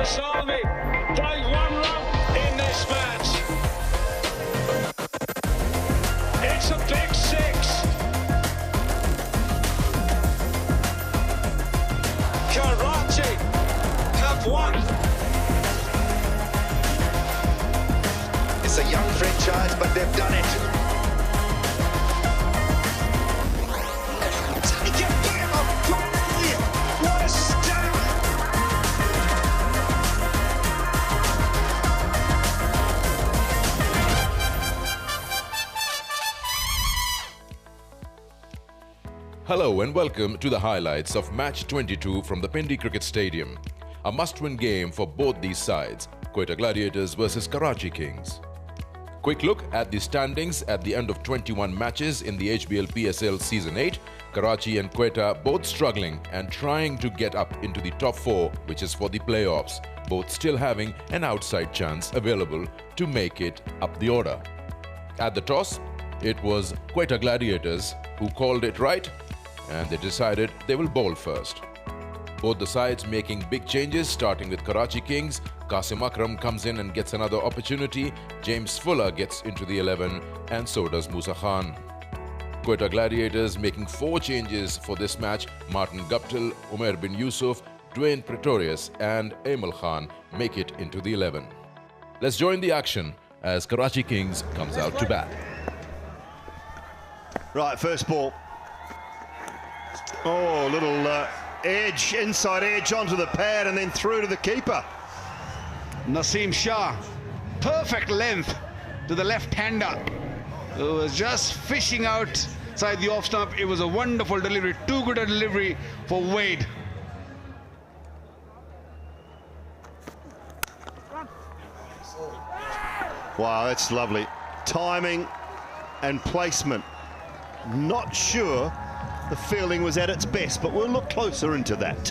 Paris Army played one run in this match. It's a big six. Karachi have won. It's a young franchise, but they've done it. Hello and welcome to the highlights of match 22 from the Pindi Cricket Stadium. A must-win game for both these sides, Quetta Gladiators versus Karachi Kings. Quick look at the standings at the end of 21 matches in the HBL PSL Season 8. Karachi and Quetta both struggling and trying to get up into the top 4, which is for the playoffs, both still having an outside chance available to make it up the order. At the toss, it was Quetta Gladiators who called it right, and they decided they will bowl first. Both the sides making big changes, starting with Karachi Kings. Qasim Akram comes in and gets another opportunity. James Fuller gets into the 11, and so does Musa Khan. Quetta Gladiators making 4 changes for this match. Martin Guptill, Umair bin Yusuf, Dwayne Pretorius and Emil Khan make it into the 11. Let's join the action as Karachi Kings comes out to bat. Right, first ball. Oh, little edge, inside edge onto the pad and then through to the keeper. Naseem Shah, perfect length to the left-hander, who was just fishing outside the off stump. It was a wonderful delivery, too good a delivery for Wade. Wow, that's lovely. Timing and placement. Not sure the fielding was at its best, but we'll look closer into that.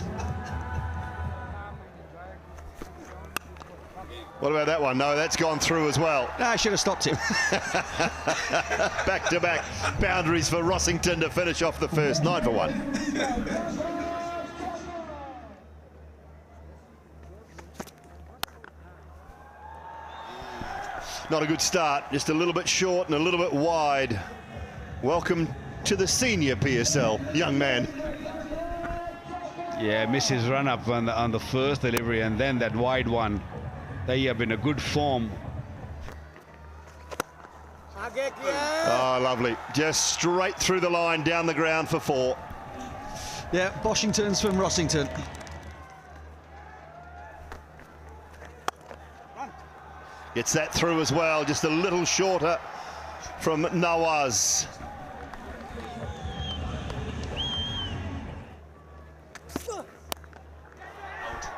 What about that one? No, that's gone through as well. No, I should have stopped him. Back-to-back boundaries for Rossington to finish off the first. 9 for 1. Not a good start, just a little bit short and a little bit wide. Welcome to the senior PSL, young man. Yeah, missed his run-up on the first delivery and then that wide one. They have been a good form. Oh, lovely. Just straight through the line, down the ground for 4. Yeah, Boshington's from Rossington. Gets that through as well, just a little shorter from Nawaz.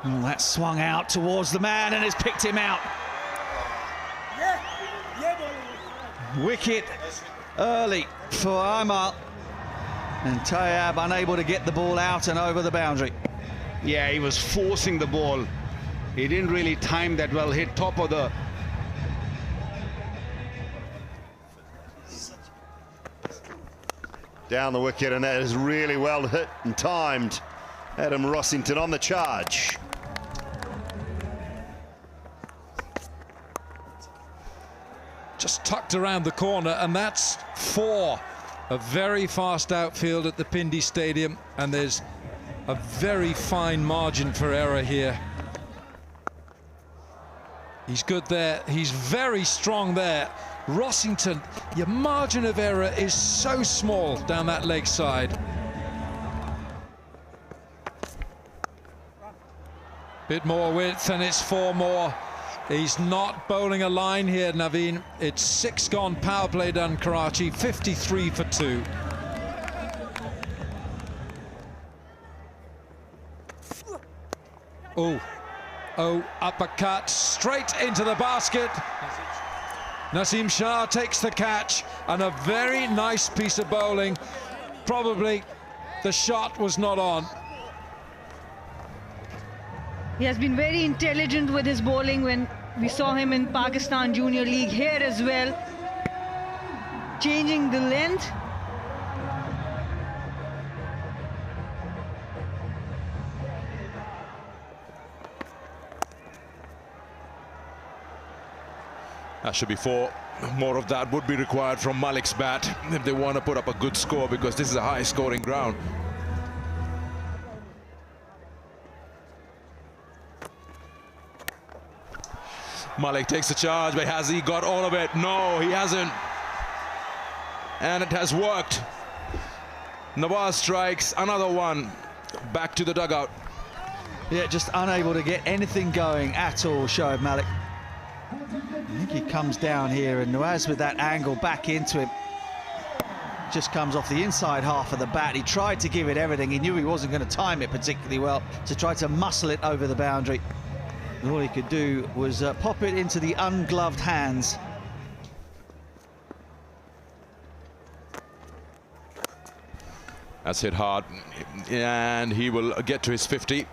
Oh, that swung out towards the man and it's picked him out. Wicket early for Amal. And Tayyab unable to get the ball out and over the boundary. Yeah, he was forcing the ball. He didn't really time that well, hit top of the... Down the wicket, and that is really well hit and timed. Adam Rossington on the charge. Just tucked around the corner, and that's 4. A very fast outfield at the Pindi Stadium, and there's a very fine margin for error here. He's good there. He's very strong there. Rossington, your margin of error is so small down that leg side. Bit more width and it's 4 more. He's not bowling a line here, Naveen. It's 6 gone, power play done, Karachi, 53 for 2. Oh, uppercut straight into the basket. Naseem Shah takes the catch, and a very nice piece of bowling. Probably the shot was not on. He has been very intelligent with his bowling when we saw him in Pakistan Junior League, here as well. Changing the length. That should be 4. More of that would be required from Malik's bat if they want to put up a good score, because this is a high-scoring ground. Malik takes the charge, but has he got all of it? No, he hasn't. And it has worked. Nawaz strikes another one. Back to the dugout. Yeah, just unable to get anything going at all, Shoaib Malik. I think he comes down here, and Nawaz with that angle back into him. Just comes off the inside half of the bat. He tried to give it everything. He knew he wasn't going to time it particularly well, to try to muscle it over the boundary. And all he could do was pop it into the ungloved hands. That's hit hard, and he will get to his 50.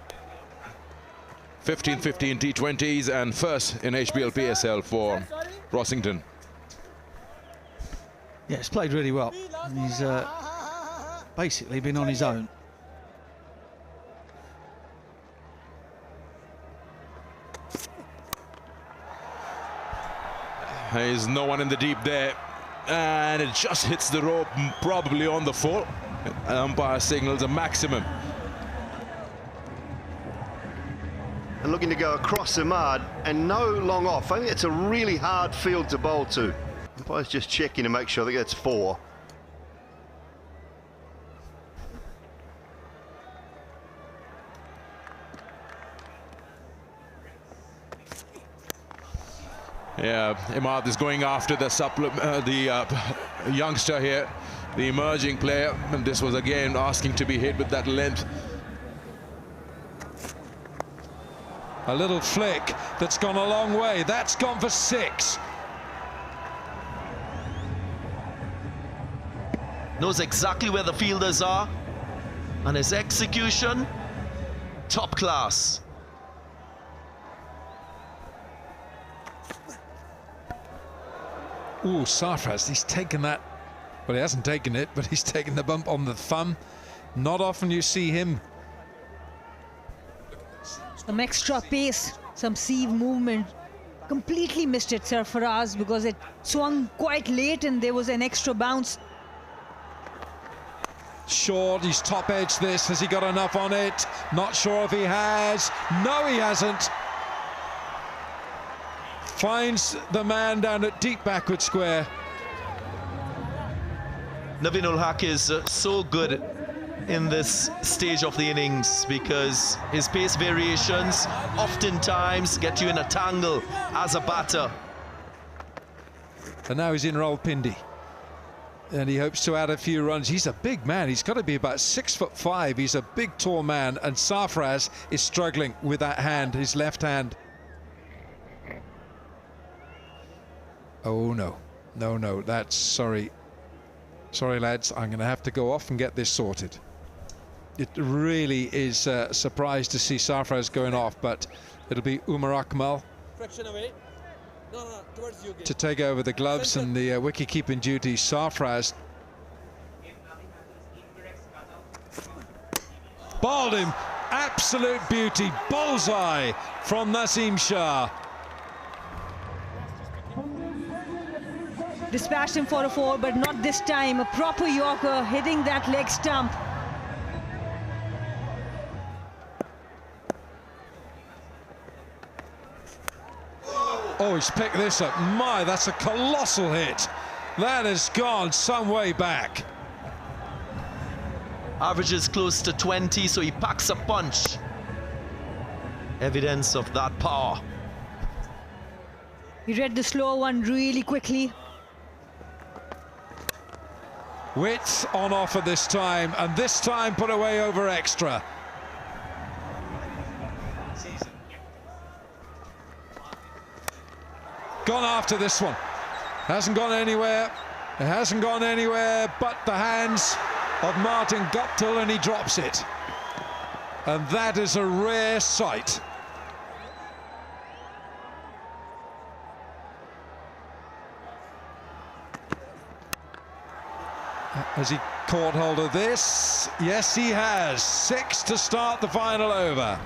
15-50 in T20s and first in HBL PSL for Rossington. Yeah, he's played really well. He's basically been on his own. There's no one in the deep there, and it just hits the rope, probably on the full. Umpire signals a maximum. And looking to go across the mud and no long off. I think it's a really hard field to bowl to. Umpire's just checking to make sure that it's 4. Yeah, Imad is going after the youngster here, the emerging player, and this was again asking to be hit with that length. A little flick that's gone a long way. That's gone for 6. Knows exactly where the fielders are, and his execution, top class. Ooh, Sarfraz, he's taken that. Well, he hasn't taken it, but he's taken the bump on the thumb. Not often you see him. Some extra pace, some sieve movement. Completely missed it, Sarfaraz, because it swung quite late and there was an extra bounce. Short, he's top edge this. Has he got enough on it? Not sure if he has. No, he hasn't. Finds the man down at deep backward square. Naveen ul Haq is so good in this stage of the innings because his pace variations oftentimes get you in a tangle as a batter. And now he's in Rawalpindi. And he hopes to add a few runs. He's a big man. He's got to be about 6'5". He's a big, tall man. And Sarfraz is struggling with that hand, his left hand. Oh, no. No, no. That's... Sorry. Sorry, lads. I'm going to have to go off and get this sorted. It really is a surprise to see Sarfraz going off, but it'll be Umar Akmal to take over the gloves and the wicket-keeping duties. Sarfraz bowled him. Absolute beauty. Bullseye from Naseem Shah. Dispatched him for a 4, but not this time. A proper Yorker hitting that leg stump. Oh, he's picked this up. My, that's a colossal hit. That has gone some way back. Averages close to 20, so he packs a punch. Evidence of that power. He read the slow one really quickly. Width on offer this time, and this time put away over extra. Gone after this one. Hasn't gone anywhere. It hasn't gone anywhere but the hands of Martin Guptill, and he drops it. And that is a rare sight. Has he caught hold of this? Yes, he has. 6 to start the final over.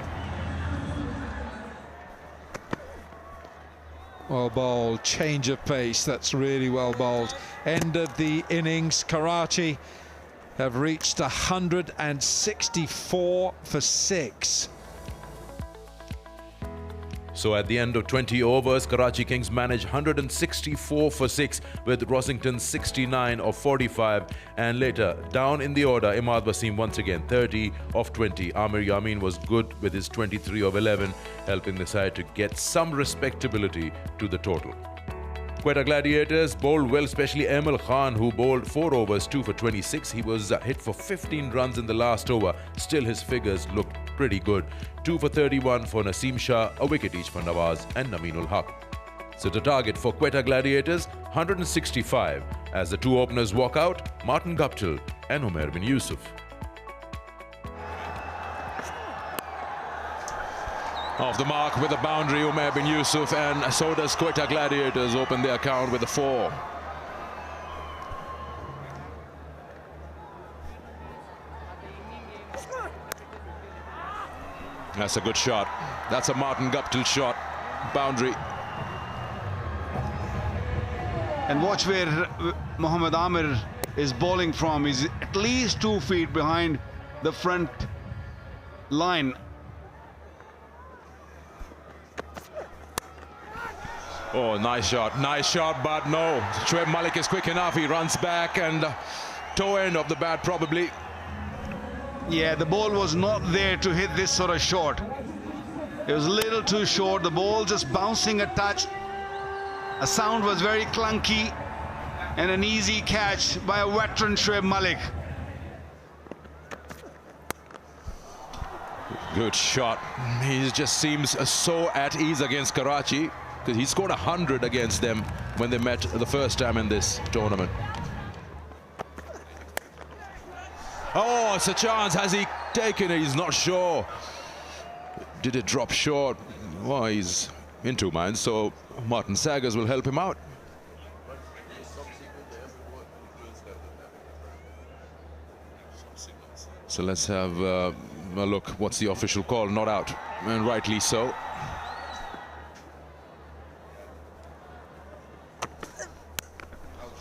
Well bowled, change of pace, that's really well bowled. End of the innings, Karachi have reached 164 for 6. So at the end of 20 overs, Karachi Kings managed 164 for 6 with Rossington 69 of 45. And later, down in the order, Imad Wasim once again 30 of 20. Amir Yamin was good with his 23 of 11, helping the side to get some respectability to the total. Quetta Gladiators bowled well, especially Emil Khan, who bowled 4 overs, 2 for 26. He was hit for 15 runs in the last over. Still, his figures looked pretty good. 2 for 31 for Naseem Shah, a wicket each for Nawaz and Nameenul Haq. So the target for Quetta Gladiators, 165, as the 2 openers walk out, Martin Guptill and Umair bin Yusuf. Off the mark with a boundary, Umair bin Yusuf, and so does Quetta Gladiators open their account with a 4. That's a good shot. That's a Martin Guptill shot. Boundary. And watch where Mohammad Amir is bowling from. He's at least 2 feet behind the front line. Oh, nice shot, but no. Shoaib Malik is quick enough. He runs back and toe end of the bat probably. Yeah, the ball was not there to hit this sort of shot. It was a little too short. The ball just bouncing a touch. A sound was very clunky, and an easy catch by a veteran Shoaib Malik. Good shot. He just seems so at ease against Karachi, because he scored 100 against them when they met the first time in this tournament. Oh, it's a chance. Has he taken it? He's not sure. Did it drop short? Well, he's in 2 minds, so Martin Saggers will help him out. So let's have a look. What's the official call? Not out, and rightly so.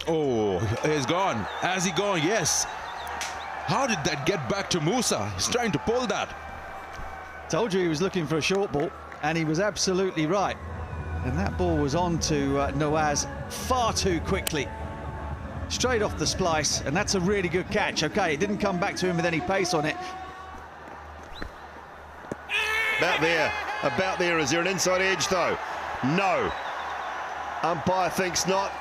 Oh, he's gone. Has he gone? Yes. How did that get back to Musa? He's trying to pull that. Told you he was looking for a short ball, and he was absolutely right. And that ball was on to Nawaz far too quickly. Straight off the splice, and that's a really good catch. Okay, it didn't come back to him with any pace on it. About there. Is there an inside edge though? No. Umpire thinks not.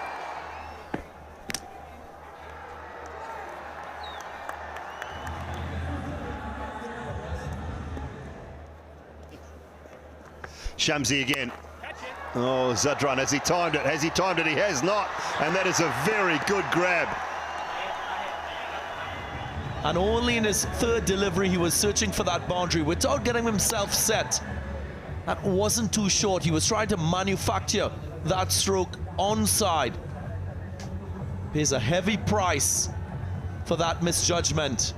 Shamsi again. Oh, Zadran, has he timed it? Has he timed it? He has not. And that is a very good grab. And only in his 3rd delivery he was searching for that boundary without getting himself set. That wasn't too short. He was trying to manufacture that stroke onside. Pays a heavy price for that misjudgment.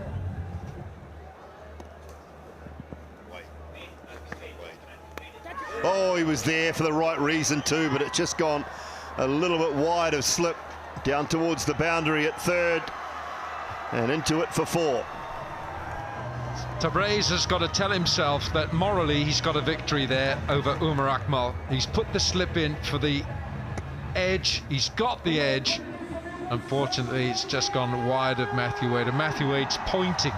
Oh, he was there for the right reason too, but it's just gone a little bit wide of slip down towards the boundary at 3rd and into it for 4. Tabraiz has got to tell himself that morally he's got a victory there over Umar Akmal. He's put the slip in for the edge. He's got the edge. Unfortunately, it's just gone wide of Matthew Wade, and Matthew Wade's pointing.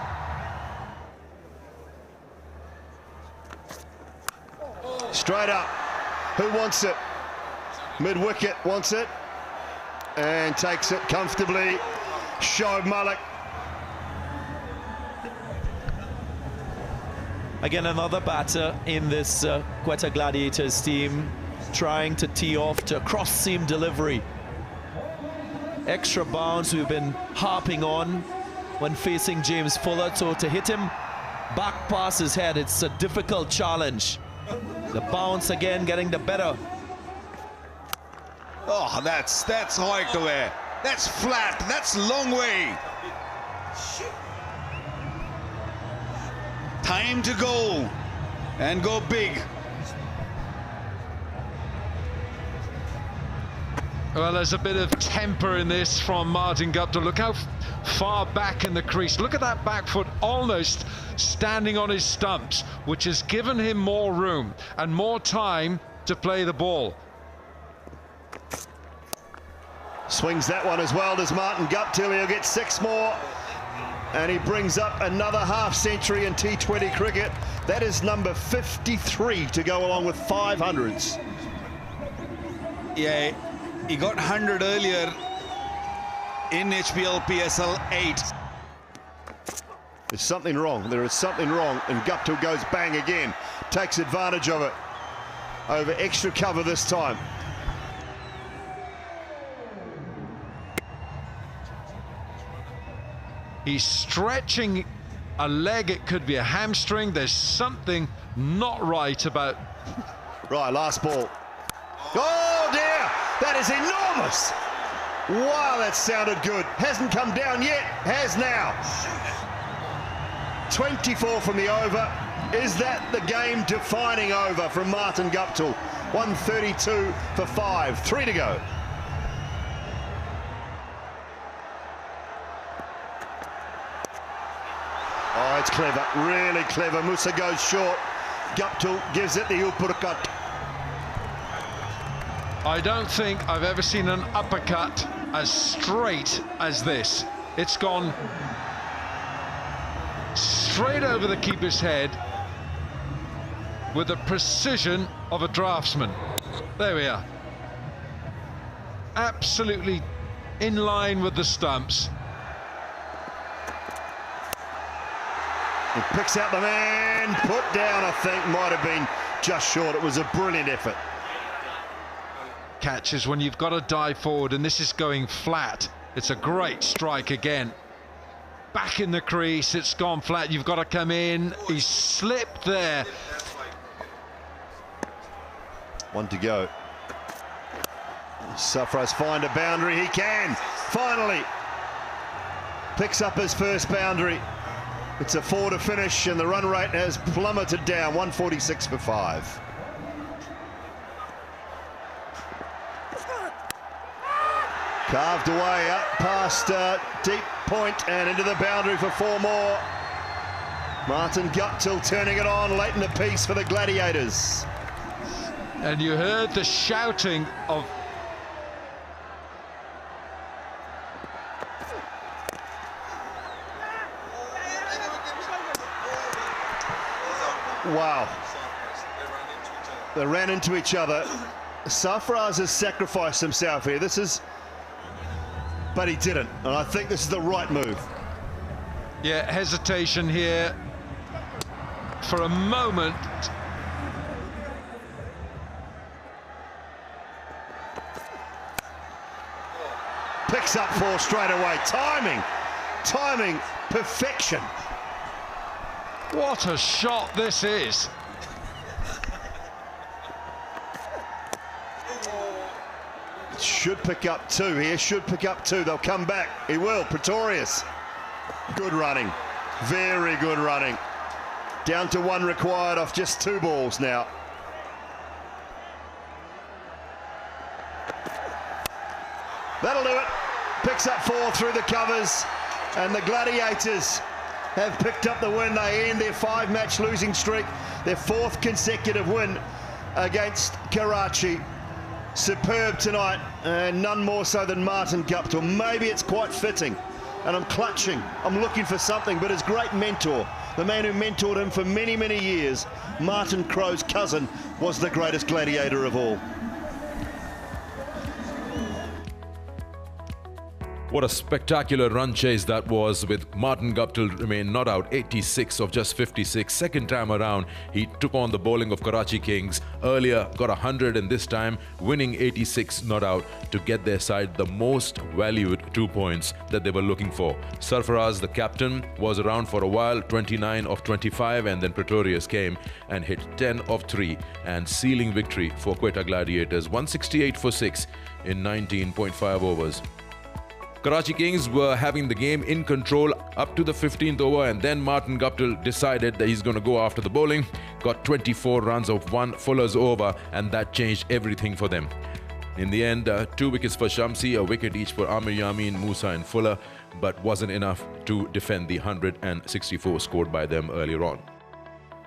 Straight up. Who wants it? Mid-wicket wants it and takes it comfortably. Shoaib Malik. Again, another batter in this Quetta Gladiators team, trying to tee off to a cross-seam delivery. Extra bounce we've been harping on when facing James Fuller, so to hit him back past his head, it's a difficult challenge. The bounce again getting the better. Oh, that's hiked away. That's flat. That's long way. Time to go and go big. Well, there's a bit of temper in this from Martin Guptill. Look how far back in the crease. Look at that back foot almost standing on his stumps, which has given him more room and more time to play the ball. Swings that one as well, does Martin Guptill. He'll get 6 more. And he brings up another half century in T20 cricket. That is number 53 to go along with 500s. Yeah, he got 100 earlier in HBL PSL 8. There's something wrong. There is something wrong. And Guptill goes bang again. Takes advantage of it. Over extra cover this time. He's stretching a leg. It could be a hamstring. There's something not right about... Right, last ball. Oh dear, that is enormous. Wow, that sounded good. Hasn't come down yet, has now. 24 from the over. Is that the game-defining over from Martin Guptill? 132 for 5, 3 to go. Oh, it's clever, really clever. Musa goes short. Guptill gives it the uppercut. I don't think I've ever seen an uppercut as straight as this. It's gone straight over the keeper's head with the precision of a draftsman. There we are. Absolutely in line with the stumps. He picks out the man, put down, I think, might have been just short. It was a brilliant effort. Catches when you've got to dive forward, and this is going flat. It's a great strike again. Back in the crease, it's gone flat. You've got to come in. He's slipped there. 1 to go. Sarfaraz find a boundary. He can, finally. Picks up his first boundary. It's a 4 to finish, and the run rate has plummeted down, 146 for 5. Carved away up past deep point and into the boundary for 4 more. Martin Guptill turning it on late in the piece for the Gladiators. And you heard the shouting of... Wow. They ran into each other. Sarfaraz has sacrificed himself here. This is... But he didn't, and I think this is the right move. Yeah, hesitation here for a moment. Picks up 4 straight away. Timing, perfection. What a shot this is. Should pick up 2 here, should pick up 2. They'll come back. He will. Pretorius. Good running. Very good running. Down to 1 required off just 2 balls now. That'll do it. Picks up 4 through the covers. And the Gladiators have picked up the win. They end their 5-match losing streak. Their 4th consecutive win against Karachi. Superb tonight, and none more so than Martin Guptill. Maybe it's quite fitting, and I'm clutching. I'm looking for something, but his great mentor, the man who mentored him for many, many years, Martin Crowe's cousin, was the greatest gladiator of all. What a spectacular run chase that was, with Martin Guptill remain not out, 86 of just 56. Second time around, he took on the bowling of Karachi Kings. Earlier, got 100, and this time winning 86 not out to get their side the most valued 2 points that they were looking for. Sarfaraz, the captain, was around for a while, 29 of 25, and then Pretorius came and hit 10 of 3 and sealing victory for Quetta Gladiators, 168 for 6 in 19.5 overs. Karachi Kings were having the game in control up to the 15th over, and then Martin Guptill decided that he's going to go after the bowling. Got 24 runs of 1 Fuller's over, and that changed everything for them. In the end, 2 wickets for Shamsi, a wicket each for Amir Yamin, Musa and Fuller, but wasn't enough to defend the 164 scored by them earlier on.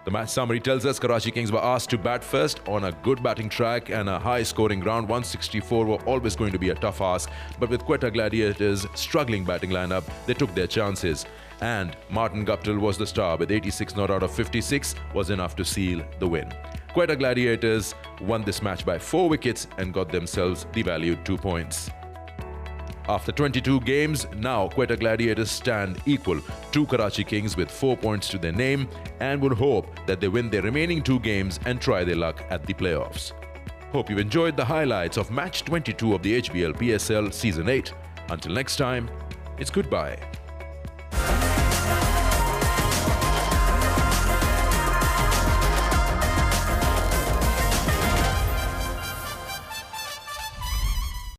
The match summary tells us Karachi Kings were asked to bat first on a good batting track and a high-scoring ground. 164 were always going to be a tough ask, but with Quetta Gladiators' struggling batting lineup, they took their chances. And Martin Guptill was the star with 86 not out of 56 was enough to seal the win. Quetta Gladiators won this match by 4 wickets and got themselves the valued 2 points. After 22 games, now Quetta Gladiators stand equal to Karachi Kings with 4 points to their name and would hope that they win their remaining 2 games and try their luck at the playoffs. Hope you enjoyed the highlights of match 22 of the HBL PSL Season 8. Until next time, it's goodbye.